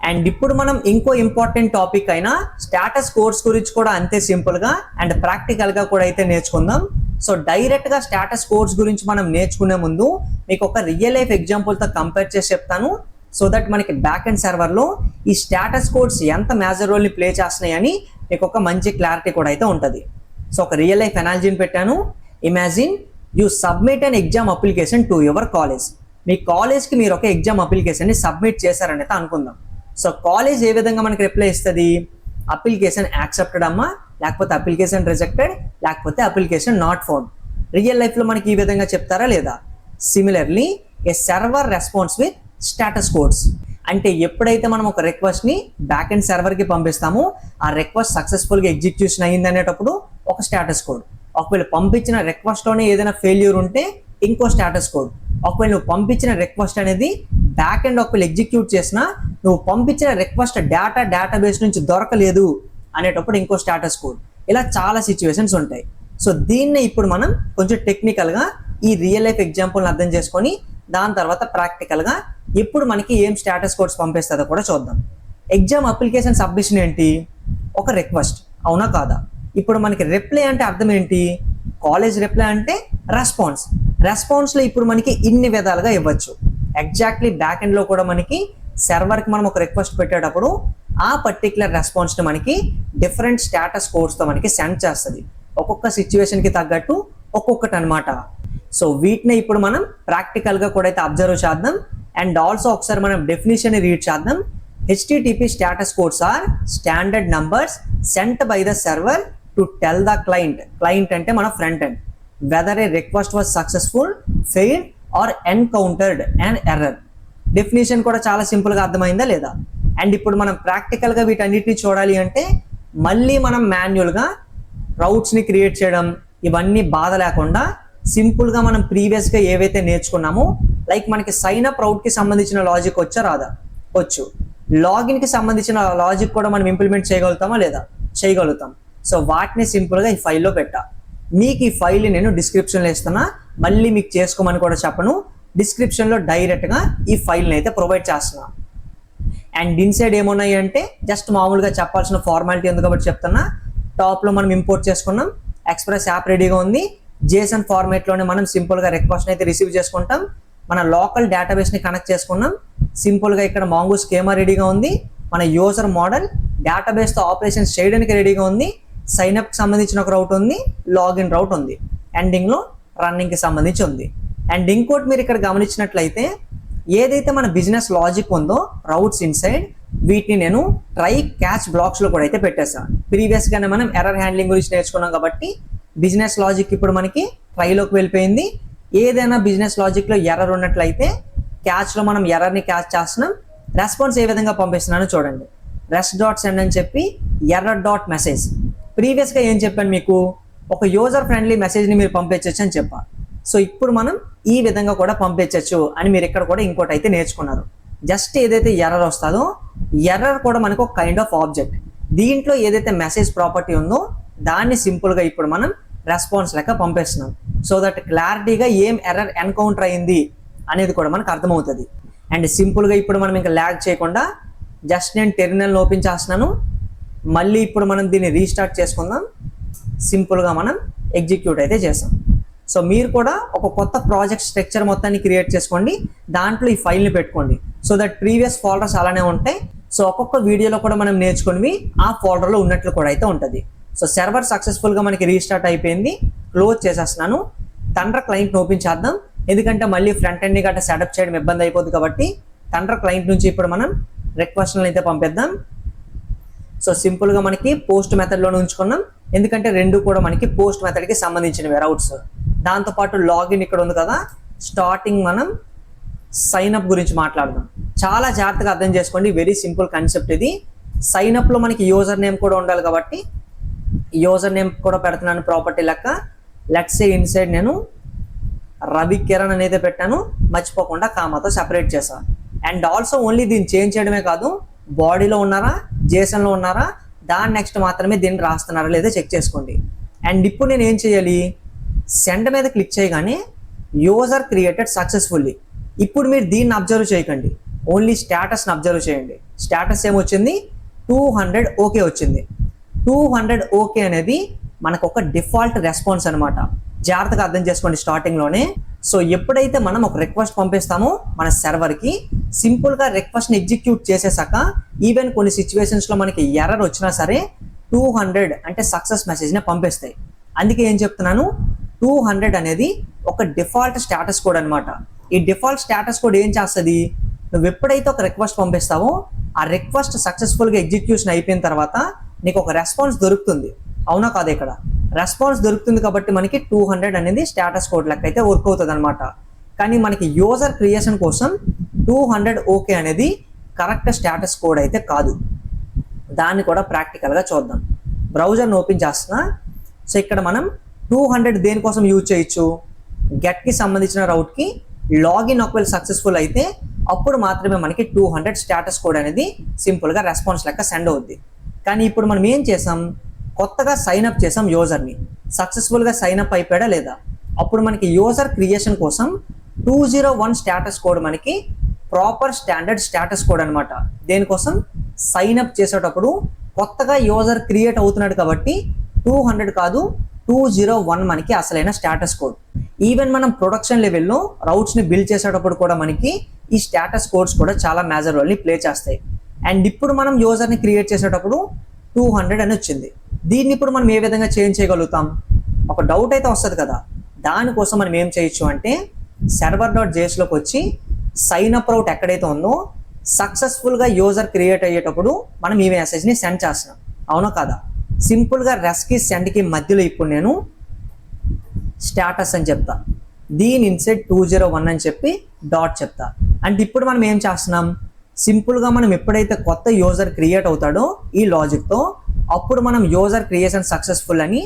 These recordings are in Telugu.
అండ్ ఇప్పుడు మనం ఇంకో ఇంపార్టెంట్ టాపిక్ అయిన స్టేటస్ కోడ్స్ గురించి కూడా అంతే సింపుల్ గా అండ్ ప్రాక్టికల్ గా కూడా అయితే నేర్చుకుందాం. సో డైరెక్ట్ గా స్టేటస్ కోడ్స్ గురించి మనం నేర్చుకునే ముందు మీకు ఒక రియల్ లైఫ్ ఎగ్జాంపుల్ తో కంపేర్ చేసి చెప్తాను. సో దట్ మనకి బ్యాక్ అండ్ సర్వర్ లో ఈ స్టేటస్ కోడ్స్ ఎంత మేజర్ రోల్ ని ప్లే చేస్తున్నాయని మీకు ఒక మంచి క్లారిటీ కూడా అయితే ఉంటుంది. సో ఒక రియల్ లైఫ్ ఎనాలజీని పెట్టాను. Imagine you submit an exam application to your college. మీ కాలేజ్కి మీరు ఒక ఎగ్జామ్ అప్లికేషన్ని సబ్మిట్ చేశారని అయితే అనుకుందాం. సో కాలేజ్ ఏ విధంగా మనకి రిప్లై ఇస్తుంది? అప్లికేషన్ యాక్సెప్టెడ్ అమ్మా, లేకపోతే అప్లికేషన్ రిజెక్టెడ్, లేకపోతే అప్లికేషన్ నాట్ ఫౌండ్. రియల్ లైఫ్లో మనకి ఈ విధంగా చెప్తారా లేదా? Similarly A server response with status codes. అంటే ఎప్పుడైతే మనం ఒక రిక్వెస్ట్ని బ్యాక్ అండ్ సర్వర్కి పంపిస్తామో ఆ రిక్వెస్ట్ సక్సెస్ఫుల్గా ఎగ్జిక్యూషన్ అయ్యింది అనేటప్పుడు ఒక స్టేటస్ కోడ్. ఒకవేళ పంపించిన రిక్వెస్ట్లోనే ఏదైనా ఫెయిల్యూర్ ఉంటే ఇంకో స్టేటస్ కోడ్. ఒకవేళ నువ్వు పంపించిన రిక్వెస్ట్ అనేది బ్యాక్ అండ్ ఒకవేళ ఎగ్జిక్యూట్ చేసినా నువ్వు పంపించిన రిక్వెస్ట్ డేటాబేస్ నుంచి దొరకలేదు అనేటప్పుడు ఇంకో స్టేటస్ కోడ్. ఇలా చాలా సిచ్యువేషన్స్ ఉంటాయి. సో దీన్ని ఇప్పుడు మనం కొంచెం టెక్నికల్గా ఈ రియల్ లైఫ్ ఎగ్జాంపుల్ని అర్థం చేసుకొని దాని తర్వాత ప్రాక్టికల్గా ఇప్పుడు మనకి ఏం స్టేటస్ కోడ్స్ పంపిస్తుందో కూడా చూద్దాం. ఎగ్జామ్ అప్లికేషన్ సబ్మిషన్ ఏంటి? ఒక రిక్వెస్ట్, అవునా కాదా? ఇప్పుడు మనకి రిప్లై అంటే అర్థం ఏంటి? కాలేజ్ రిప్లై అంటే రెస్పాన్స్. రెస్పాన్స్లో ఇప్పుడు మనకి ఇన్ని విధాలుగా ఇవ్వచ్చు. ఎగ్జాక్ట్లీ బ్యాక్ ఎండ్లో కూడా మనకి సర్వర్కి మనం ఒక రిక్వెస్ట్ పెట్టేటప్పుడు ఆ పర్టికులర్ రెస్పాన్స్ని మనకి డిఫరెంట్ స్టేటస్ కోడ్స్తో మనకి సెండ్ చేస్తుంది. ఒక్కొక్క సిచ్యువేషన్కి తగ్గట్టు ఒక్కొక్కటి అనమాట. సో వీటిని ఇప్పుడు మనం ప్రాక్టికల్గా కూడా అయితే అబ్జర్వ్ చేద్దాం. అండ్ ఆల్సో ఒకసారి మనం డెఫినేషన్ రీడ్ చేద్దాం. HTTP status codes are standard numbers sent by the server to tell the client. Client అంటే మన front end whether a request was successful, failed or encountered and error. Definition కూడా చాలా సింపుల్గా అర్థమైందా లేదా? అండ్ ఇప్పుడు మనం ప్రాక్టికల్గా వీటన్నిటిని చూడాలి అంటే మళ్ళీ మనం మాన్యువల్గా రౌట్స్ని క్రియేట్ చేయడం ఇవన్నీ బాధ లేకుండా సింపుల్గా మనం ప్రీవియస్గా ఏవైతే నేర్చుకున్నామో లైక్ మనకి సైన్ అప్ రౌట్కి సంబంధించిన లాజిక్ వచ్చా రాదా? వచ్చు. లాగిన్కి సంబంధించిన లాజిక్ కూడా మనం ఇంప్లిమెంట్ చేయగలుగుతామా లేదా? చేయగలుగుతాం. సో వాటిని సింపుల్గా ఈ ఫైల్లో పెట్టా. మీకు ఈ ఫైల్ నేను డిస్క్రిప్షన్లో ఇస్తున్నా, మళ్ళీ మీకు చేసుకోమని కూడా చెప్పను. డిస్క్రిప్షన్లో డైరెక్ట్గా ఈ ఫైల్ని అయితే ప్రొవైడ్ చేస్తున్నా. అండ్ ఇన్సైడ్ ఏమున్నాయి అంటే జస్ట్ మామూలుగా చెప్పాల్సిన ఫార్మాలిటీ ఉంది కాబట్టి చెప్తున్నా. టాప్లో మనం ఇంపోర్ట్ చేసుకున్నాం, ఎక్స్ప్రెస్ యాప్ రెడీగా ఉంది. JSON ఫార్మేట్లోనే మనం సింపుల్గా రిక్వెస్ట్ అయితే రిసీవ్ చేసుకుంటాం. మన లోకల్ డేటాబేస్ని కనెక్ట్ చేసుకున్నాం. సింపుల్గా ఇక్కడ మాంగో స్కీమా రెడీగా ఉంది. మన యూజర్ మోడల్ డేటాబేస్తో ఆపరేషన్స్ చేయడానికి రెడీగా ఉంది. సైన్అప్కి సంబంధించిన ఒక రౌట్ ఉంది, లాగిన్ రౌట్ ఉంది, ఎండింగ్లో రన్నింగ్కి సంబంధించి ఉంది. అండ్ ఇంకోటి మీరు ఇక్కడ గమనించినట్లయితే ఏదైతే మన బిజినెస్ లాజిక్ ఉందో రౌట్స్ ఇన్సైడ్ వీటిని నేను ట్రై క్యాచ్ బ్లాక్స్లో కూడా అయితే పెట్టేసాను. ప్రీవియస్గానే మనం ఎర్రర్ హ్యాండ్లింగ్ గురించి నేర్చుకున్నాం కాబట్టి బిజినెస్ లాజిక్ ఇప్పుడు మనకి ట్రైలోకి వెళ్ళిపోయింది. ఏదైనా బిజినెస్ లాజిక్లో ఎర్రర్ ఉన్నట్లయితే క్యాచ్లో మనం ఎర్రర్ని క్యాచ్ చేస్తున్నాం. రెస్పాన్స్ ఏ విధంగా పంపిస్తున్నానో చూడండి. రెస్ట్ డాట్ సెండ్ అని చెప్పి ఎర్రర్ డాట్ మెసేజ్. ప్రీవియస్గా ఏం చెప్పాను మీకు? ఒక యూజర్ ఫ్రెండ్లీ మెసేజ్ని మీరు పంపించవచ్చు అని చెప్పా. సో ఇప్పుడు మనం ఈ విధంగా కూడా పంపించవచ్చు అని మీరు ఇక్కడ కూడా ఇంకోటి అయితే నేర్చుకున్నారు. జస్ట్ ఏదైతే ఎర్రర్ వస్తుందో ఎర్రర్ కూడా మనకు ఒక కైండ్ ఆఫ్ ఆబ్జెక్ట్. దీంట్లో ఏదైతే మెసేజ్ ప్రాపర్టీ ఉందో దాన్ని సింపుల్గా ఇప్పుడు మనం రెస్పాన్స్ లెక్క పంపిస్తున్నాం. సో దట్ క్లారిటీగా ఏం ఎర్రర్ ఎన్కౌంటర్ అయింది అనేది కూడా మనకు అర్థమవుతుంది. అండ్ సింపుల్గా ఇప్పుడు మనం ఇంకా ల్యాగ్ చేయకుండా జస్ట్ నేను టెర్మినల్ని ఓపెన్ చేస్తున్నాను. మళ్ళీ ఇప్పుడు మనం దీన్ని రీస్టార్ట్ చేసుకుందాం. సింపుల్గా మనం ఎగ్జిక్యూట్ అయితే చేస్తాం. సో మీరు కూడా ఒక కొత్త ప్రాజెక్ట్ స్ట్రక్చర్ మొత్తాన్ని క్రియేట్ చేసుకోండి. దాంట్లో ఈ ఫైల్ని పెట్టుకోండి. సో దట్ ప్రీవియస్ ఫోల్డర్స్ అలానే ఉంటాయి. సో ఒక్కొక్క వీడియోలో కూడా మనం నేర్చుకుని ఆ ఫోల్డర్లో ఉన్నట్లు కూడా అయితే ఉంటుంది. సో సర్వర్ సక్సెస్ఫుల్గా మనకి రీస్టార్ట్ అయిపోయింది. క్లోజ్ చేసేస్తున్నాను. థండర్ క్లయింట్ని ఓపెన్ చేద్దాం. ఎందుకంటే మళ్ళీ ఫ్రంట్ ఎండ్ని గట్రా సెటప్ చేయడం ఇబ్బంది అయిపోతుంది కాబట్టి థండర్ క్లయింట్ నుంచి ఇప్పుడు మనం రిక్వెస్ట్లను అయితే పంపిద్దాం. సో సింపుల్గా మనకి పోస్ట్ మెథడ్లోనే ఉంచుకున్నాం. ఎందుకంటే రెండు కూడా మనకి పోస్ట్ మెథడ్కి సంబంధించినవి రౌట్స్. దాంతోపాటు లాగిన్ ఇక్కడ ఉంది కదా. స్టార్టింగ్ మనం సైన్అప్ గురించి మాట్లాడదాం. చాలా జాగ్రత్తగా అర్థం చేసుకోండి. వెరీ సింపుల్ కాన్సెప్ట్ ఇది. సైన్అప్లో మనకి యూజర్ నేమ్ కూడా ఉండాలి కాబట్టి యూజర్ నేమ్ కూడా పెడుతున్నాను ప్రాపర్టీ లెక్క. లెట్స్ సే ఇన్సైడ్ నేను రవి కిరణ్ అనేది పెట్టాను. మర్చిపోకుండా కామాతో సెపరేట్ చేశాను. అండ్ ఆల్సో ఓన్లీ దీన్ని చేంజ్ చేయడమే కాదు, బాడీలో ఉన్నారా, JSONలో ఉన్నారా, దాని నెక్స్ట్ మాత్రమే దీన్ని రాస్తున్నారా లేదా చెక్ చేసుకోండి. అండ్ ఇప్పుడు నేను ఏం చేయాలి? సెండ్ మీద క్లిక్ చేయగానే యూజర్ క్రియేటెడ్ సక్సెస్ఫుల్లీ. ఇప్పుడు మీరు దీన్ని అబ్జర్వ్ చేయకండి. ఓన్లీ స్టేటస్ని అబ్జర్వ్ చేయండి. స్టేటస్ ఏమొచ్చింది, 200 ఓకే వచ్చింది. 200 ఓకే అనేది మనకు ఒక డిఫాల్ట్ రెస్పాన్స్ అనమాట. జాగ్రత్తగా అర్థం చేసుకోండి స్టార్టింగ్లోనే. సో ఎప్పుడైతే మనం ఒక రిక్వెస్ట్ పంపిస్తామో మన సర్వర్కి, సింపుల్గా రిక్వెస్ట్ని ఎగ్జిక్యూట్ చేసేసాక ఈవెన్ కొన్ని సిచ్యువేషన్స్లో మనకి ఎర్రర్ వచ్చినా సరే 200 అంటే సక్సెస్ మెసేజ్ని పంపిస్తాయి. అందుకే ఏం చెప్తున్నాను, 200 అనేది ఒక డిఫాల్ట్ స్టేటస్ కోడ్ అనమాట. ఈ డిఫాల్ట్ స్టేటస్ కోడ్ ఏం చేస్తుంది, నువ్వు ఎప్పుడైతే ఒక రిక్వెస్ట్ పంపిస్తావో ఆ రిక్వెస్ట్ సక్సెస్ఫుల్గా ఎగ్జిక్యూషన్ అయిపోయిన తర్వాత నీకు ఒక రెస్పాన్స్ దొరుకుతుంది. అవునా కాదు, ఇక్కడ రెస్పాన్స్ దొరుకుతుంది కాబట్టి మనకి 200 అనేది స్టేటస్ కోడ్ లెక్క అయితే వర్క్ అవుతుంది అనమాట. కానీ మనకి యూజర్ క్రియేషన్ కోసం 200 ఓకే అనేది కరెక్ట్ స్టేటస్ కోడ్ అయితే కాదు. దాన్ని కూడా ప్రాక్టికల్గా చూద్దాం. బ్రౌజర్ని ఓపెన్ చేస్తున్నా. సో ఇక్కడ మనం 200 దేనికోసం యూజ్ చేయొచ్చు, గెట్కి సంబంధించిన రౌట్కి లాగిన్ ఒకవేళ సక్సెస్ఫుల్ అయితే అప్పుడు మాత్రమే మనకి 200 స్టేటస్ కోడ్ అనేది సింపుల్గా రెస్పాన్స్ లెక్క సెండ్ అవుద్ది. కానీ ఇప్పుడు మనం ఏం చేసాం, కొత్తగా సైన్అప్ చేసాం యూజర్ని, సక్సెస్ఫుల్గా సైన్అప్ అయిపోయాడా లేదా. అప్పుడు మనకి యూజర్ క్రియేషన్ కోసం 201 స్టేటస్ కోడ్ మనకి ప్రాపర్ స్టాండర్డ్ స్టేటస్ కోడ్ అనమాట. దేనికోసం, సైన్అప్ చేసేటప్పుడు కొత్తగా యూజర్ క్రియేట్ అవుతున్నాడు కాబట్టి 200 కాదు 201 మనకి అసలైన స్టేటస్ కోడ్. ఈవెన్ మనం ప్రొడక్షన్ లెవెల్లో రౌట్స్ని బిల్డ్ చేసేటప్పుడు కూడా మనకి ఈ స్టేటస్ కోడ్స్ కూడా చాలా మేజర్ రోల్ని ప్లే చేస్తాయి. అండ్ ఇప్పుడు మనం యూజర్ని క్రియేట్ చేసేటప్పుడు 200 అని వచ్చింది. దీన్ని ఇప్పుడు మనం ఏ విధంగా చేంజ్ చేయగలుగుతాం, ఒక డౌట్ అయితే వస్తుంది కదా. దానికోసం మనం ఏం చేయొచ్చు అంటే server.jsలోకి వచ్చి సైన్అప్ రౌట్ ఎక్కడైతే ఉందో సక్సెస్ఫుల్గా యూజర్ క్రియేట్ అయ్యేటప్పుడు మనం ఈ మెసేజ్ని సెండ్ చేస్తున్నాం. అవునా కదా, సింపుల్గా రెస్కి సెండ్కి మధ్యలో ఇప్పుడు నేను స్టేటస్ అని చెప్తా, దీని ఇన్సైడ్ 201 అని చెప్పి డాట్ చెప్తా. అంటే ఇప్పుడు మనం ఏం చేస్తున్నాం, సింపుల్గా మనం ఎప్పుడైతే కొత్త యూజర్ క్రియేట్ అవుతాడో ఈ లాజిక్తో అప్పుడు మనం యూజర్ క్రియేషన్ సక్సెస్ఫుల్ అని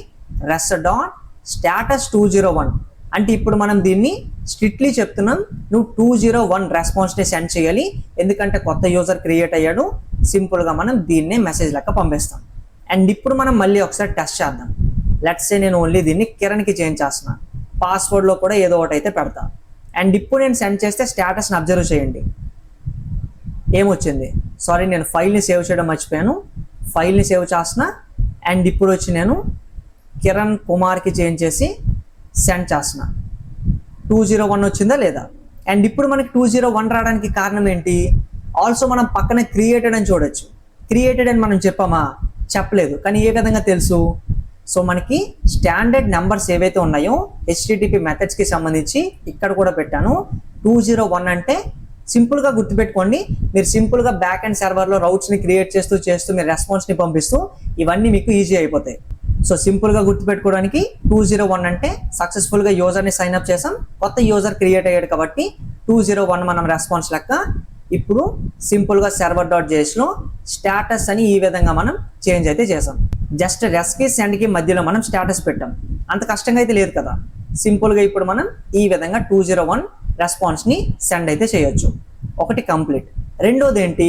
రెస్ డాట్ స్టేటస్ 201 అంటే ఇప్పుడు మనం దీన్ని స్ట్రిక్ట్లీ చెప్తున్నాం, నువ్వు 201 రెస్పాన్స్ని సెండ్ చేయాలి. ఎందుకంటే కొత్త యూజర్ క్రియేట్ అయ్యాడు, సింపుల్గా మనం దీన్నే మెసేజ్ లెక్క పంపిస్తాం. అండ్ ఇప్పుడు మనం మళ్ళీ ఒకసారి టెస్ట్ చేద్దాం. లెట్స్ సే నేను ఓన్లీ దీన్ని కిరణ్కి చేంజ్ చేస్తున్నా, పాస్వర్డ్లో కూడా ఏదో ఒకటి అయితే పెడతా. అండ్ ఇప్పుడు నేను సెండ్ చేస్తే స్టేటస్ని అబ్జర్వ్ చేయండి, ఏమొచ్చింది. సారీ, నేను ఫైల్ని సేవ్ చేయడం మర్చిపోయాను, ఫైల్ని సేవ్ చేస్తున్నా. అండ్ ఇప్పుడు వచ్చి నేను కిరణ్ కుమార్కి చేంజ్ చేసి సెండ్ చేస్తున్నా. 201 వచ్చిందా లేదా. అండ్ ఇప్పుడు మనకి 201 రావడానికి కారణం ఏంటి, ఆల్సో మనం పక్కన క్రియేటెడ్ అని చూడొచ్చు. క్రియేటెడ్ అని మనం చెప్పామా, చెప్పలేదు. కానీ ఏ విధంగా తెలుసు, సో మనకి స్టాండర్డ్ నెంబర్స్ ఏవైతే ఉన్నాయో HTTP మెథడ్స్కి సంబంధించి ఇక్కడ కూడా పెట్టాను. 201 అంటే సింపుల్గా గుర్తుపెట్టుకోండి, మీరు సింపుల్గా బ్యాక్ అండ్ సర్వర్లో రౌట్స్ని క్రియేట్ చేస్తూ మీరు రెస్పాన్స్ని పంపిస్తూ ఇవన్నీ మీకు ఈజీ అయిపోతాయి. సో సింపుల్గా గుర్తుపెట్టుకోవడానికి 201 అంటే సక్సెస్ఫుల్గా యూజర్ని సైన్అప్ చేసాం, కొత్త యూజర్ క్రియేట్ అయ్యాడు కాబట్టి 201 మనం రెస్పాన్స్ లెక్క. ఇప్పుడు సింపుల్గా server.jsలో స్టేటస్ అని ఈ విధంగా మనం చేంజ్ అయితే చేసాం. జస్ట్ రెస్కి సెండ్కి మధ్యలో మనం స్టేటస్ పెట్టాం, అంత కష్టంగా అయితే లేదు కదా. సింపుల్గా ఇప్పుడు మనం ఈ విధంగా 201 రెస్పాన్స్ని సెండ్ అయితే చేయొచ్చు. ఒకటి కంప్లీట్. రెండోది ఏంటి,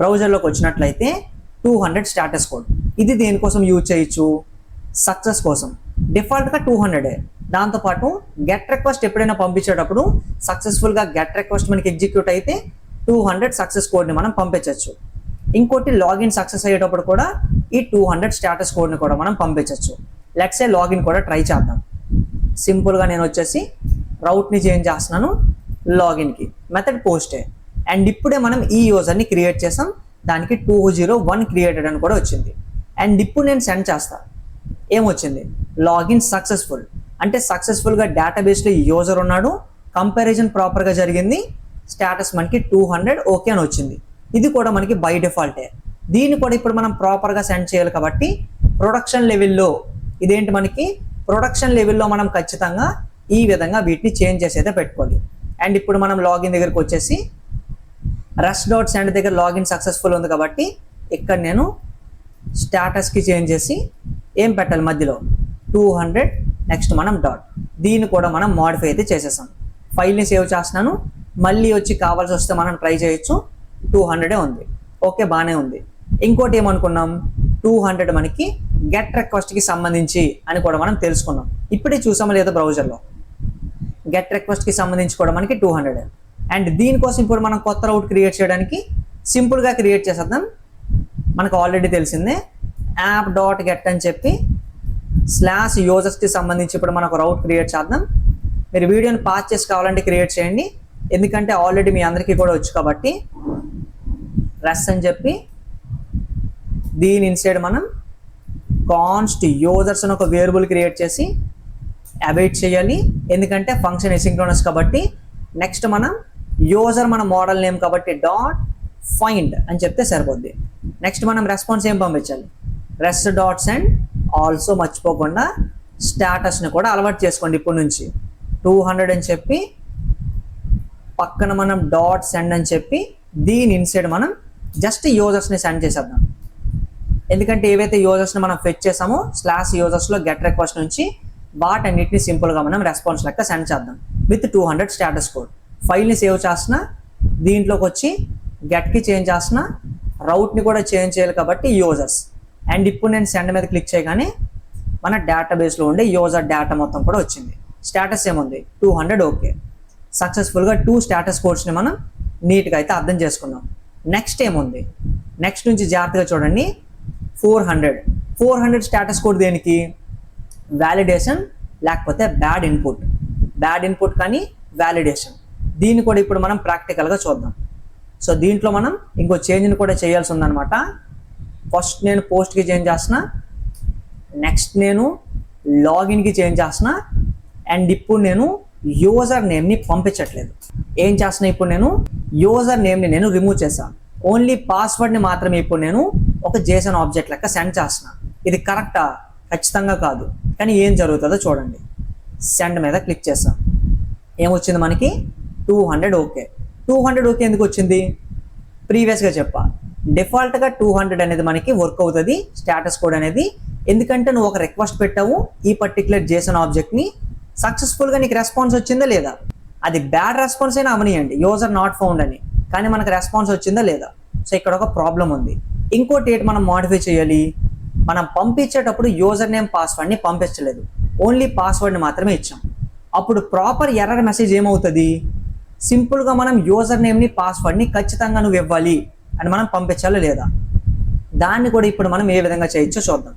బ్రౌజర్లోకి వచ్చినట్లయితే 200 స్టేటస్ కోడ్. ఇది దేనికోసం యూజ్ చేయొచ్చు, సక్సెస్ కోసం. డిఫాల్ట్గా 200. దాంతోపాటు గెట్ రిక్వెస్ట్ ఎప్పుడైనా పంపించేటప్పుడు సక్సెస్ఫుల్గా గెట్ రిక్వెస్ట్ మనకి ఎగ్జిక్యూట్ అయితే 200 సక్సెస్ కోడ్ని మనం పంపించవచ్చు. ఇంకోటి లాగిన్ సక్సెస్ అయ్యేటప్పుడు కూడా ఈ 200 స్టేటస్ కోడ్ని కూడా మనం పంపించవచ్చు. లెట్స్ సే లాగిన్ కూడా ట్రై చేద్దాం. సింపుల్గా నేను వచ్చేసి రౌట్ని చేంజ్ చేస్తున్నాను లాగిన్కి, మెథడ్ పోస్టే. అండ్ ఇప్పుడే మనం ఈ యూజర్ని క్రియేట్ చేసాం, దానికి 201 క్రియేటెడ్ అని కూడా వచ్చింది. అండ్ ఇప్పుడు నేను సెండ్ చేస్తా, ఏమొచ్చింది, లాగిన్ సక్సెస్ఫుల్ అంటే సక్సెస్ఫుల్గా డేటాబేస్లో యూజర్ ఉన్నాడు, కంపారిజన్ ప్రాపర్గా జరిగింది, స్టేటస్ మనకి 200 ఓకే అని వచ్చింది. ఇది కూడా మనకి బై డిఫాల్టే. దీన్ని కూడా ఇప్పుడు మనం ప్రాపర్గా సెండ్ చేయాలి కాబట్టి ప్రొడక్షన్ లెవెల్లో ఇదేంటి, మనకి ప్రొడక్షన్ లెవెల్లో మనం ఖచ్చితంగా ఈ విధంగా వీటిని చేంజ్ చేసి అయితే పెట్టుకోవాలి. అండ్ ఇప్పుడు మనం లాగిన్ దగ్గరికి వచ్చేసి rest.send దగ్గర లాగిన్ సక్సెస్ఫుల్ ఉంది కాబట్టి ఇక్కడ నేను స్టేటస్కి చేంజ్ చేసి ఏం పెట్టాలి, మధ్యలో 200 నెక్స్ట్ మనం డాట్. దీన్ని కూడా మనం మోడిఫై అయితే చేసేసాం. ఫైల్ని సేవ్ చేస్తున్నాను, మళ్ళీ వచ్చి కావాల్సి వస్తే మనం ట్రై చేయొచ్చు. 200 ఉంది, ఓకే బాగానే ఉంది. ఇంకోటి ఏమనుకున్నాం, 200 మనకి గెట్ రిక్వెస్ట్కి సంబంధించి అని కూడా మనం తెలుసుకున్నాం. ఇప్పుడే చూసామా లేదా బ్రౌజర్లో, గెట్ రిక్వెస్ట్కి సంబంధించి కూడా మనకి 200. అండ్ దీనికోసం ఇప్పుడు మనం కొత్త రౌట్ క్రియేట్ చేయడానికి సింపుల్గా క్రియేట్ చేసేద్దాం. మనకు ఆల్రెడీ తెలిసిందే యాప్ డాట్ గెట్ అని చెప్పి స్లాష్ యూజర్స్కి సంబంధించి ఇప్పుడు మనం ఒక రౌట్ క్రియేట్ చేద్దాం. మీరు వీడియోని పాస్ చేసి కావాలంటే క్రియేట్ చేయండి, ఎందుకంటే ఆల్రెడీ మీ అందరికీ కూడా వచ్చు కాబట్టి. రెస్ అని చెప్పి దీని ఇన్సైడ్ మనం కాన్స్ట్ యూజర్స్ అని ఒక వేరియబుల్ క్రియేట్ చేసి అవైట్ చేయాలి, ఎందుకంటే ఫంక్షన్ ఎసింక్రోనస్ కాబట్టి. నెక్స్ట్ మనం యూజర్ మన మోడల్ నేమ్ కాబట్టి డాట్ ఫైండ్ అని చెప్తే సరిపోద్ది. నెక్స్ట్ మనం రెస్పాన్స్ ఏం పంపించాలి, రెస్ డాట్ సెండ్. ఆల్సో మర్చిపోకుండా స్టేటస్ని కూడా అలవాటు చేసుకోండి ఇప్పటి నుంచి. 200 అని చెప్పి పక్కన మనం డాట్ సెండ్ అని చెప్పి దీని ఇన్సైడ్ మనం జస్ట్ యూజర్స్ని సెండ్ చేసేద్దాం. ఎందుకంటే ఏవైతే యూజర్స్ని మనం ఫెచ్ చేసామో స్లాష్ యూజర్స్లో గెట్ రిక్వెస్ట్ నుంచి వాటన్నిటిని సింపుల్గా మనం రెస్పాన్స్ లెక్క సెండ్ చేద్దాం విత్ 200 స్టేటస్ కోడ్. ఫైల్ని సేవ్ చేస్తున్నా, దీంట్లోకి వచ్చి గెట్కి చేంజ్ చేస్తున్నా, రౌట్ని కూడా చేంజ్ చేయాలి కాబట్టి యూజర్స్. అండ్ ఇప్పుడు నేను సెండ్ మీద క్లిక్ చేయగానే మన డేటాబేస్లో ఉండే యూజర్ డేటా మొత్తం కూడా వచ్చింది. స్టేటస్ ఏముంది 200. ఓకే, సక్సెస్ఫుల్గా 2 స్టేటస్ కోడ్స్ని మనం నీట్గా అయితే అర్థం చేసుకున్నాం. నెక్స్ట్ ఏముంది, నెక్స్ట్ నుంచి జాగ్రత్తగా చూడండి. 400 స్టేటస్ కోడ్ దేనికి, వ్యాలిడేషన్ లేకపోతే బ్యాడ్ ఇన్పుట్ కానీ వ్యాలిడేషన్. దీన్ని కూడా ఇప్పుడు మనం ప్రాక్టికల్గా చూద్దాం. సో దీంట్లో మనం ఇంకో చేంజ్ని కూడా చేయాల్సి ఉందన్నమాట. ఫస్ట్ నేను పోస్ట్కి చేంజ్ చేస్తున్నా, నెక్స్ట్ నేను లాగిన్కి చేంజ్ చేస్తున్నా, అండ్ ఇప్పుడు నేను యూజర్ నేమ్ని పంపించట్లేదు. ఏం చేస్తున్నా, ఇప్పుడు నేను యూజర్ నేమ్ని నేను రిమూవ్ చేశాను, ఓన్లీ పాస్వర్డ్ని మాత్రమే ఇప్పుడు నేను ఒక JSON ఆబ్జెక్ట్ లెక్క సెండ్ చేస్తున్నా. ఇది కరెక్టా? ఖచ్చితంగా కాదు, కానీ ఏం జరుగుతుందో చూడండి. సెండ్ మీద క్లిక్ చేస్తాం, ఏమొచ్చింది మనకి 200. ఓకే, 200 ఓకే ఎందుకు వచ్చింది, ప్రీవియస్గా చెప్పా డిఫాల్ట్గా 200 అనేది మనకి వర్క్ అవుతుంది స్టేటస్ కోడ్ అనేది. ఎందుకంటే నువ్వు ఒక రిక్వెస్ట్ పెట్టావు ఈ పర్టికులర్ JSON ఆబ్జెక్ట్ని, సక్సెస్ఫుల్గా నీకు రెస్పాన్స్ వచ్చిందా లేదా. అది బ్యాడ్ రెస్పాన్స్ అయినా అవనియండి, యూజర్ నాట్ ఫౌండ్ అని, కానీ మనకు రెస్పాన్స్ వచ్చిందా లేదా. సో ఇక్కడ ఒక ప్రాబ్లం ఉంది. ఇంకోటి ఏంటి మనం మాడిఫై చేయాలి, మనం పంపించేటప్పుడు యూజర్ నేమ్ పాస్వర్డ్ని పంపించలేదు, ఓన్లీ పాస్వర్డ్ని మాత్రమే ఇచ్చాం. అప్పుడు ప్రాపర్ ఎర్రర్ మెసేజ్ ఏమవుతుంది, సింపుల్గా మనం యూజర్ నేమ్ని పాస్వర్డ్ని ఖచ్చితంగా నువ్వు ఇవ్వాలి అని మనం పంపించాలా లేదా. దాన్ని కూడా ఇప్పుడు మనం ఏ విధంగా చేయొచ్చో చూద్దాం.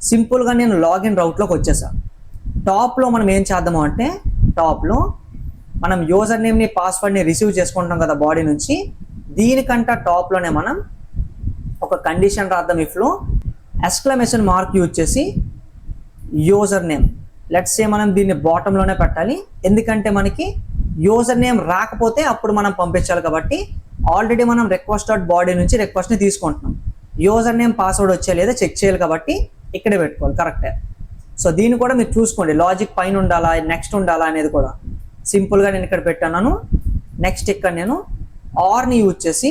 సింపుల్గా నేను లాగిన్ రౌట్లోకి వచ్చేసాను. టాప్లో మనం ఏం చేద్దాము అంటే, టాప్లో మనం యూజర్ నేమ్ని పాస్వర్డ్ని రిసీవ్ చేసుకుంటాం కదా బాడీ నుంచి, దీనికంట టాప్లోనే మనం ఒక కండిషన్ రాద్దాం. ఇఫ్లో ఎక్స్క్లమేషన్ మార్క్ యూజ్ చేసి యూజర్ నేమ్, లెట్స్ సే మనం దీన్ని బాటంలోనే పెట్టాలి, ఎందుకంటే మనకి యూజర్ నేమ్ రాకపోతే అప్పుడు మనం పంపించాలి కాబట్టి. ఆల్రెడీ మనం రిక్వెస్ట్ డాట్ బాడీ నుంచి రిక్వెస్ట్ని తీసుకుంటున్నాం, యూజర్ నేమ్ పాస్వర్డ్ వచ్చే లేదా చెక్ చేయాలి కాబట్టి ఇక్కడే పెట్టుకోవాలి, కరెక్టే. సో దీన్ని కూడా మీరు చూసుకోండి, లాజిక్ పైన ఉండాలా నెక్స్ట్ ఉండాలా అనేది కూడా. సింపుల్గా నేను ఇక్కడ పెట్టాను. నెక్స్ట్ ఇక్కడ నేను ఆర్ని యూజ్ చేసి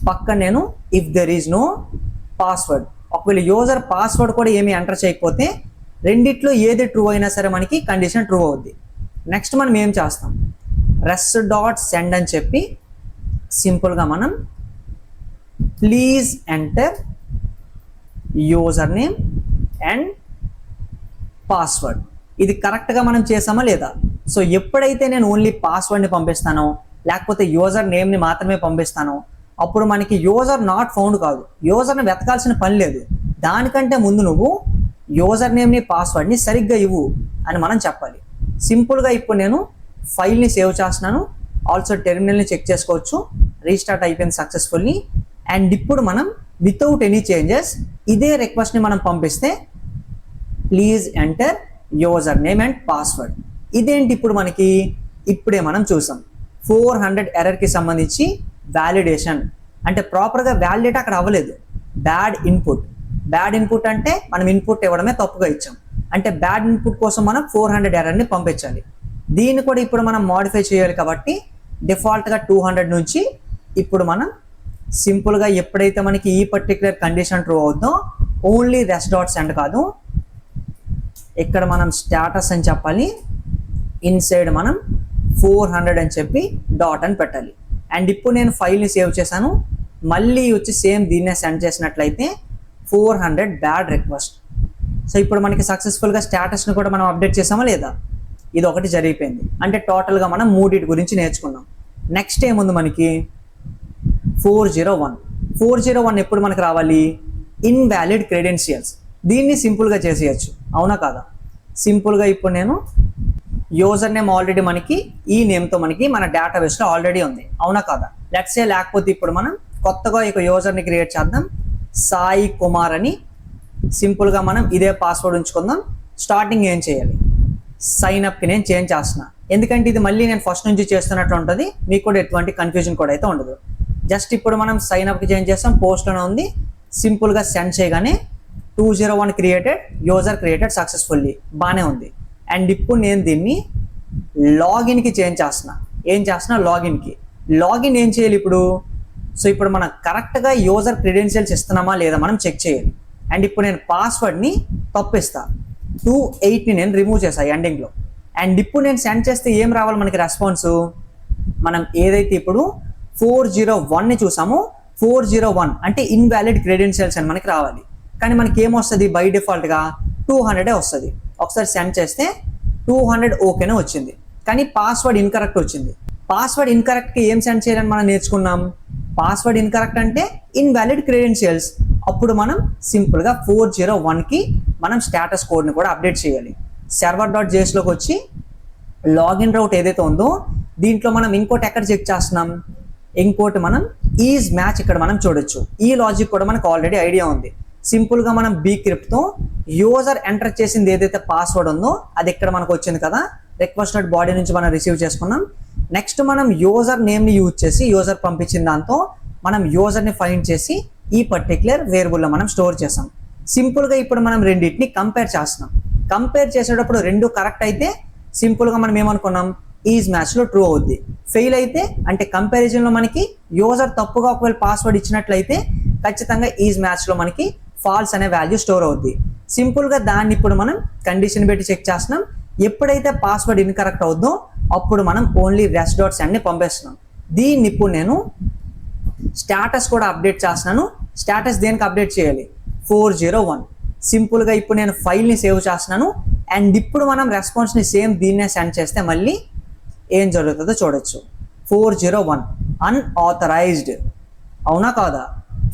పక్కన నేను if there is no password, ఒకవేళ యూజర్ పాస్వర్డ్ కూడా ఏమీ ఎంటర్ చేయకపోతే రెండిట్లో ఏది ట్రూ అయినా సరే మనకి కండిషన్ ట్రూ అవుద్ది. నెక్స్ట్ మనం ఏం చేస్తాం, రెస్ డాట్ సెండ్ అని చెప్పి సింపుల్గా మనం please enter user name and password. ఇది కరెక్ట్గా మనం చేసామా లేదా. సో ఎప్పుడైతే నేను ఓన్లీ పాస్వర్డ్ని పంపిస్తానో లేకపోతే యూజర్ నేమ్ని మాత్రమే పంపిస్తానో అప్పుడు మనకి యూజర్ నాట్ ఫౌండ్ కాదు, యూజర్ని వెతకాల్సిన పని లేదు. దానికంటే ముందు నువ్వు యూజర్ నేమ్ని పాస్వర్డ్ని సరిగ్గా ఇవ్వు అని మనం చెప్పాలి. సింపుల్గా ఇప్పుడు నేను ఫైల్ని సేవ్ చేస్తున్నాను, ఆల్సో టెర్మినల్ని చెక్ చేసుకోవచ్చు, రీస్టార్ట్ అయిపోయింది సక్సెస్ఫుల్లీ. అండ్ ఇప్పుడు మనం వితౌట్ ఎనీ చేంజెస్ ఇదే రిక్వెస్ట్ని మనం పంపిస్తే please enter user name and password. ఇదేంటి ఇప్పుడు మనకి ఇప్పుడే మనం చూసాం 400 ఎర్రర్కి సంబంధించి వ్యాలిడేషన్ అంటే ప్రాపర్గా వ్యాలిడేట్ అక్కడ అవ్వలేదు, బ్యాడ్ ఇన్పుట్ అంటే మనం ఇన్పుట్ ఇవ్వడమే తప్పుగా ఇచ్చాం, అంటే బ్యాడ్ ఇన్పుట్ కోసం మనం 400 ఎర్రర్ని పంపించాలి. దీన్ని కూడా ఇప్పుడు మనం మాడిఫై చేయాలి కాబట్టి డిఫాల్ట్గా 200 నుంచి ఇప్పుడు మనం సింపుల్గా ఎప్పుడైతే మనకి ఈ పర్టికులర్ కండిషన్ ట్రూ అవుతుందో ఓన్లీ రెస్ డాట్ సెండ్ కాదు, ఇక్కడ మనం స్టేటస్ అని చెప్పాలి, ఇన్సైడ్ మనం 400 అని చెప్పి డాట్ అని పెట్టాలి. అండ్ ఇప్పుడు నేను ఫైల్ని సేవ్ చేశాను, మళ్ళీ వచ్చి సేమ్ దీన్నే సెండ్ చేసినట్లయితే 400 బ్యాడ్ రిక్వెస్ట్. సో ఇప్పుడు మనకి సక్సెస్ఫుల్గా స్టేటస్ని కూడా మనం అప్డేట్ చేసామా లేదా, ఇది ఒకటి జరిగిపోయింది. అంటే టోటల్గా మనం మూడింటి గురించి నేర్చుకున్నాం. నెక్స్ట్ ఏముంది మనకి 401 ఎప్పుడు మనకు రావాలి, ఇన్వాలిడ్ క్రెడెన్షియల్స్. దీన్ని సింపుల్గా చేసేయచ్చు, అవునా కాదా? సింపుల్గా ఇప్పుడు నేను యూజర్ నేమ్ ఆల్రెడీ మనకి ఈ నేమ్తో మనకి మన డేటాబేస్లో ఆల్రెడీ ఉంది, అవునా కాదా? లెట్స్ సే లేకపోతే ఇప్పుడు మనం కొత్తగా ఒక యూజర్ని క్రియేట్ చేద్దాం, సాయి కుమార్ అని. సింపుల్గా మనం ఇదే పాస్వర్డ్ ఉంచుకుందాం. స్టార్టింగ్ ఏం చేయాలి, సైన్ అప్కి నేను చేంజ్ చేస్తున్నా, ఎందుకంటే ఇది మళ్ళీ నేను ఫస్ట్ నుంచి చేస్తున్నట్టు ఉంటుంది, మీకు కూడా ఎటువంటి కన్ఫ్యూజన్ కూడా అయితే ఉండదు. జస్ట్ ఇప్పుడు మనం సైన్ అప్కి చేంజ్ చేస్తాం, పోస్ట్లోనే ఉంది. సింపుల్గా సెండ్ చేయగానే 201 క్రియేటెడ్, యూజర్ క్రియేటెడ్ సక్సెస్ఫుల్లీ, బాగానే ఉంది. అండ్ ఇప్పుడు నేను దీన్ని లాగిన్కి చేంజ్ చేస్తున్నా. ఏం చేస్తున్నా, లాగిన్ ఏం చేయాలి ఇప్పుడు? సో ఇప్పుడు మనం కరెక్ట్గా యూజర్ క్రెడెన్షియల్స్ ఇస్తున్నామా లేదా మనం చెక్ చేయాలి. అండ్ ఇప్పుడు నేను పాస్వర్డ్ని తప్పిస్తా, 28ని నేను రిమూవ్ చేస్తాను ఎండింగ్లో. అండ్ ఇప్పుడు నేను సెండ్ చేస్తే ఏం రావాలి మనకి రెస్పాన్స్? మనం ఏదైతే ఇప్పుడు 401ని చూసామో 401 అంటే ఇన్వాలిడ్ క్రెడెన్షియల్స్ అని మనకి రావాలి. కానీ మనకి ఏమొస్తుంది, బై డిఫాల్ట్గా 200 వస్తుంది. ఒకసారి సెండ్ చేస్తే 200 ఓకేనే వచ్చింది, కానీ పాస్వర్డ్ ఇన్కరెక్ట్ వచ్చింది. పాస్వర్డ్ ఇన్కరెక్ట్కి ఏం సెండ్ చేయాలని మనం నేర్చుకున్నాం. పాస్వర్డ్ ఇన్కరెక్ట్ అంటే ఇన్వాలిడ్ క్రెడెన్షియల్స్. అప్పుడు మనం సింపుల్గా 401కి మనం స్టేటస్ కోడ్ని కూడా అప్డేట్ చేయాలి. server.jsలోకి వచ్చి లాగిన్ రౌట్ ఏదైతే ఉందో దీంట్లో మనం ఇంకోటి ఎక్కడ చెక్ చేస్తున్నాం, ఇంకోటి మనం ఈజ్ మ్యాచ్ ఇక్కడ మనం చూడొచ్చు. ఈ లాజిక్ కూడా మనకు ఆల్రెడీ ఐడియా ఉంది. సింపుల్గా మనం బీక్రిప్ట్తో యూజర్ ఎంటర్ చేసింది ఏదైతే పాస్వర్డ్ ఉందో అది ఇక్కడ మనకు వచ్చింది కదా, రిక్వెస్టెడ్ బాడీ నుంచి మనం రిసీవ్ చేసుకున్నాం. నెక్స్ట్ మనం యూజర్ నేమ్ని యూజ్ చేసి యూజర్ పంపించిన దాంతో మనం యూజర్ని ఫైండ్ చేసి ఈ పర్టిక్యులర్ వేరియబుల్లో మనం స్టోర్ చేసాం. సింపుల్గా ఇప్పుడు మనం రెండింటిని కంపేర్ చేస్తున్నాం. కంపేర్ చేసేటప్పుడు రెండు కరెక్ట్ అయితే సింపుల్గా మనం ఏమనుకున్నాం, ఈజ్ మ్యాచ్లో ట్రూ అవుద్ది. ఫెయిల్ అయితే అంటే కంపారిజన్లో మనకి యూజర్ తప్పుగా ఒకవేళ పాస్వర్డ్ ఇచ్చినట్లయితే ఖచ్చితంగా ఈజ్ మ్యాచ్లో మనకి ఫాల్స్ అనే వాల్యూ స్టోర్ అవుద్ది. సింపుల్గా దాన్ని ఇప్పుడు మనం కండిషన్ పెట్టి చెక్ చేస్తున్నాం. ఎప్పుడైతే పాస్వర్డ్ ఇన్కరెక్ట్ అవుద్దో అప్పుడు మనం ఓన్లీ rest.sendని పంపిస్తున్నాం. దీన్ని ఇప్పుడు నేను స్టేటస్ కూడా అప్డేట్ చేస్తున్నాను. స్టేటస్ దేనికి అప్డేట్ చేయాలి, 401. సింపుల్గా ఇప్పుడు నేను ఫైల్ని సేవ్ చేస్తున్నాను. అండ్ ఇప్పుడు మనం రెస్పాన్స్ని సేమ్ దీన్నే సెండ్ చేస్తే మళ్ళీ ఏం జరుగుతుందో చూడొచ్చు. 401 అన్ఆథరైజ్డ్, అవునా కాదా?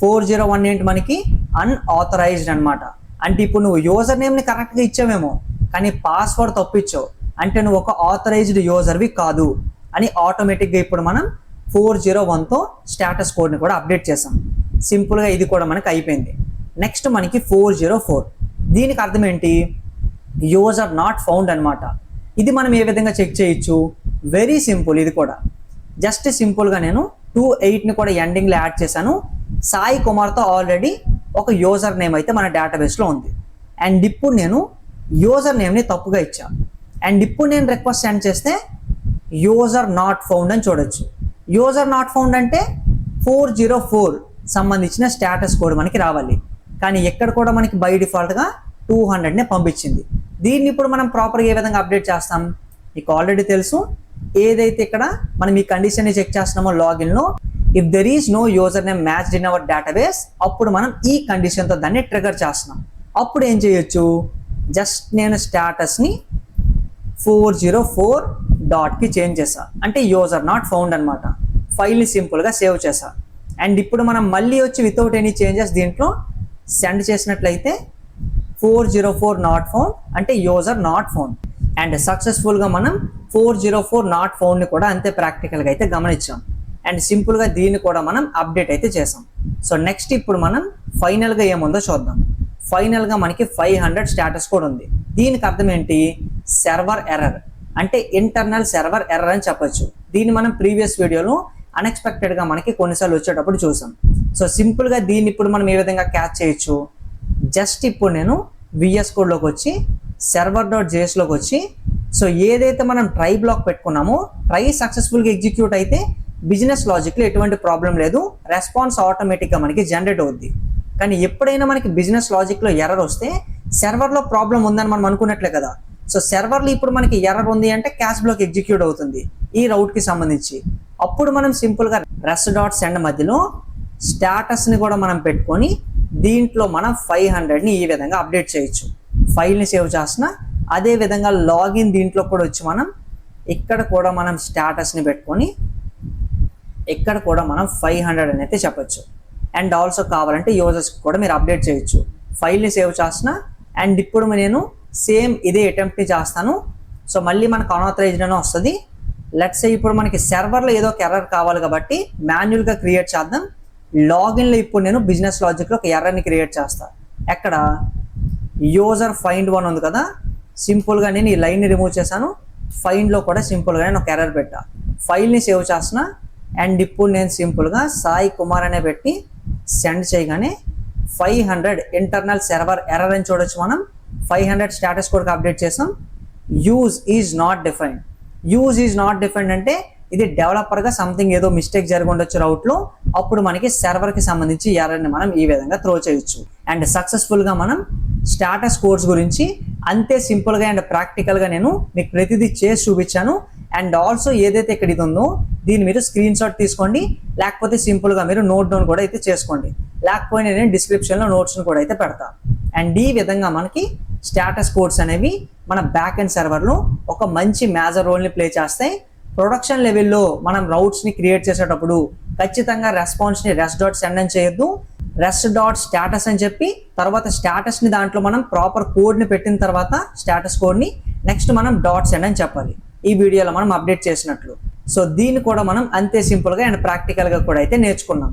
401 ఏంటి మనకి అన్ఆథరైజ్డ్ అనమాట. అంటే ఇప్పుడు నువ్వు యూజర్ నేమ్ని కరెక్ట్గా ఇచ్చావేమో కానీ పాస్వర్డ్ తప్పిచ్చావు, అంటే నువ్వు ఒక ఆథరైజ్డ్ యూజర్వి కాదు అని ఆటోమేటిక్గా ఇప్పుడు మనం 401తో స్టేటస్ కోడ్ని కూడా అప్డేట్ చేసాం. సింపుల్గా ఇది కూడా మనకి అయిపోయింది. నెక్స్ట్ మనకి 404. దీనికి అర్థం ఏంటి, యూజర్ నాట్ ఫౌండ్ అనమాట. ఇది మనం ఏ విధంగా చెక్ చేయొచ్చు, వెరీ సింపుల్. ఇది కూడా జస్ట్ సింపుల్గా నేను 28ని కూడా ఎండింగ్లో యాడ్ చేశాను. సాయి కుమార్తో ఆల్రెడీ ఒక యూజర్ నేమ్ అయితే మన డేటాబేస్లో ఉంది. అండ్ ఇప్పుడు నేను యూజర్ నేమ్ని తప్పుగా ఇచ్చాను. అండ్ ఇప్పుడు నేను రిక్వెస్ట్ సెండ్ చేస్తే యూజర్ నాట్ ఫౌండ్ అని చూడొచ్చు. యూజర్ నాట్ ఫౌండ్ అంటే 404 సంబంధించిన స్టేటస్ కోడ్ మనకి రావాలి. కానీ ఎక్కడ కూడా మనకి బై డిఫాల్ట్గా 200నే పంపించింది. దీన్ని ఇప్పుడు మనం ప్రాపర్గా ఏ విధంగా అప్డేట్ చేస్తాం, మీకు ఆల్రెడీ తెలుసు. ఏదైతే ఇక్కడ మనం ఈ కండిషన్ని చెక్ చేస్తున్నామో లాగిన్లో, if there is no username matched in our database, అప్పుడు మనం ఈ కండిషన్తో దాన్ని ట్రిగర్ చేస్తున్నాం. అప్పుడు ఏం చేయొచ్చు, జస్ట్ నేను స్టేటస్ని 404కి చేంజ్ చేసా, అంటే యూజర్ నాట్ ఫౌండ్ అనమాట. ఫైల్ని సింపుల్గా సేవ్ చేసా. అండ్ ఇప్పుడు మనం మళ్ళీ వచ్చి వితౌట్ ఎనీ చేంజెస్ దీంట్లో సెండ్ చేసినట్లయితే 404 నాట్ ఫౌండ్ అంటే యూజర్ నాట్ ఫౌండ్. అండ్ సక్సెస్ఫుల్గా మనం 404 నాట్ ఫౌండ్ని కూడా అంతే ప్రాక్టికల్గా అయితే గమనించాం. అండ్ సింపుల్గా దీన్ని కూడా మనం అప్డేట్ అయితే చేసాం. సో నెక్స్ట్ ఇప్పుడు మనం ఫైనల్గా ఏముందో చూద్దాం. ఫైనల్గా మనకి 500 స్టేటస్ కోడ్ ఉంది. దీనికి అర్థం ఏంటి, సర్వర్ ఎర్రర్ అంటే ఇంటర్నల్ సర్వర్ ఎర్రర్ అని చెప్పొచ్చు. దీన్ని మనం ప్రీవియస్ వీడియోలో అన్ఎక్స్పెక్టెడ్గా మనకి కొన్నిసార్లు వచ్చేటప్పుడు చూసాం. సో సింపుల్గా దీన్ని ఇప్పుడు మనం ఏ విధంగా క్యాచ్ చేయొచ్చు, జస్ట్ ఇప్పుడు నేను VS కోడ్లోకి వచ్చి server.jsలోకి వచ్చి, సో ఏదైతే మనం ట్రై బ్లాక్ పెట్టుకున్నామో ట్రై సక్సెస్ఫుల్గా ఎగ్జిక్యూట్ అయితే బిజినెస్ లాజిక్లో ఎటువంటి ప్రాబ్లం లేదు, రెస్పాన్స్ ఆటోమేటిక్గా మనకి జనరేట్ అవుద్ది. కానీ ఎప్పుడైనా మనకి బిజినెస్ లాజిక్లో ఎర్రర్ వస్తే సర్వర్లో ప్రాబ్లం ఉందని మనం అనుకున్నట్లే కదా. సో సర్వర్లో ఇప్పుడు మనకి ఎర్రర్ ఉంది అంటే క్యాష్ బ్లాక్ ఎగ్జిక్యూట్ అవుతుంది ఈ రౌట్కి సంబంధించి. అప్పుడు మనం సింపుల్గా rest.send మధ్యలో స్టేటస్ని కూడా మనం పెట్టుకొని దీంట్లో మనం 500ని ఈ విధంగా అప్డేట్ చేయొచ్చు. ఫైల్ని సేవ్ చేసిన అదే విధంగా లాగిన్ దీంట్లో కూడా వచ్చి మనం ఇక్కడ కూడా మనం స్టేటస్ని పెట్టుకొని ఇక్కడ కూడా మనం 500 అని అయితే చెప్పొచ్చు. అండ్ ఆల్సో కావాలంటే యూజర్స్కి కూడా మీరు అప్డేట్ చేయొచ్చు. ఫైల్ని సేవ్ చేస్తున్నా అండ్ ఇప్పుడు నేను సేమ్ ఇదే అటెంప్ట్ని చేస్తాను. సో మళ్ళీ మనకు అన్ఆథరైజ్డ్ అని వస్తుంది. లెట్స్ సే ఇప్పుడు మనకి సర్వర్లో ఏదో ఒక ఎర్రర్ కావాలి కాబట్టి మాన్యువల్గా క్రియేట్ చేద్దాం. లాగిన్లో ఇప్పుడు నేను బిజినెస్ లాజిక్లో ఒక ఎర్రర్ని క్రియేట్ చేస్తాను. ఎక్కడ యూజర్ ఫైండ్ వన్ ఉంది కదా, సింపుల్గా నేను ఈ లైన్ని రిమూవ్ చేశాను. ఫైండ్లో కూడా సింపుల్గా నేను ఒక ఎర్రర్ పెట్టా. ఫైల్ని సేవ్ చేస్తున్నా అండ్ ఇప్పుడు నేను సింపుల్గా సాయి కుమార్ అనే పెట్టి సెండ్ చేయగానే 500 ఇంటర్నల్ సర్వర్ ఎర్రర్ అని చూడొచ్చు. మనం 500 స్టేటస్ కోడ్కి అప్డేట్ చేసాం. Use is not defined. Use is not defined అంటే ఇది డెవలపర్గా సంథింగ్ ఏదో మిస్టేక్ జరిగి ఉండొచ్చు రౌట్లో, అప్పుడు మనకి సర్వర్కి సంబంధించి ఎర్రర్ని మనం ఈ విధంగా త్రో చేయొచ్చు. అండ్ సక్సెస్ఫుల్గా మనం స్టేటస్ కోడ్స్ గురించి అంతే సింపుల్గా అండ్ ప్రాక్టికల్గా నేను మీకు ప్రతిదీ చేసి చూపించాను. అండ్ ఆల్సో ఏదైతే ఇక్కడ ఇది ఉందో దీన్ని మీరు స్క్రీన్ షాట్ తీసుకోండి, లేకపోతే సింపుల్గా మీరు నోట్ డౌన్ కూడా అయితే చేసుకోండి, లేకపోతే నేను డిస్క్రిప్షన్లో నోట్స్ని కూడా అయితే పెడతా. అండ్ ఈ విధంగా మనకి స్టేటస్ కోడ్స్ అనేవి మన బ్యాక్ అండ్ సర్వర్లో ఒక మంచి మేజర్ రోల్ని ప్లే చేస్తాయి. ప్రొడక్షన్ లెవెల్లో మనం రౌట్స్ని క్రియేట్ చేసేటప్పుడు ఖచ్చితంగా రెస్పాన్స్ని రెస్ట్ డాట్ సెండ్ అని చేయొద్దు, రెస్ట్ డాట్ స్టేటస్ అని చెప్పి తర్వాత స్టేటస్ని దాంట్లో మనం ప్రాపర్ కోడ్ని పెట్టిన తర్వాత స్టేటస్ కోడ్ని నెక్స్ట్ మనం డాట్ సెండ్ అని చెప్పాలి, ఈ వీడియోలో మనం అప్డేట్ చేసినట్లు. సో దీన్ని కూడా మనం అంతే సింపుల్గా అండ్ ప్రాక్టికల్గా కూడా అయితే నేర్చుకున్నాం.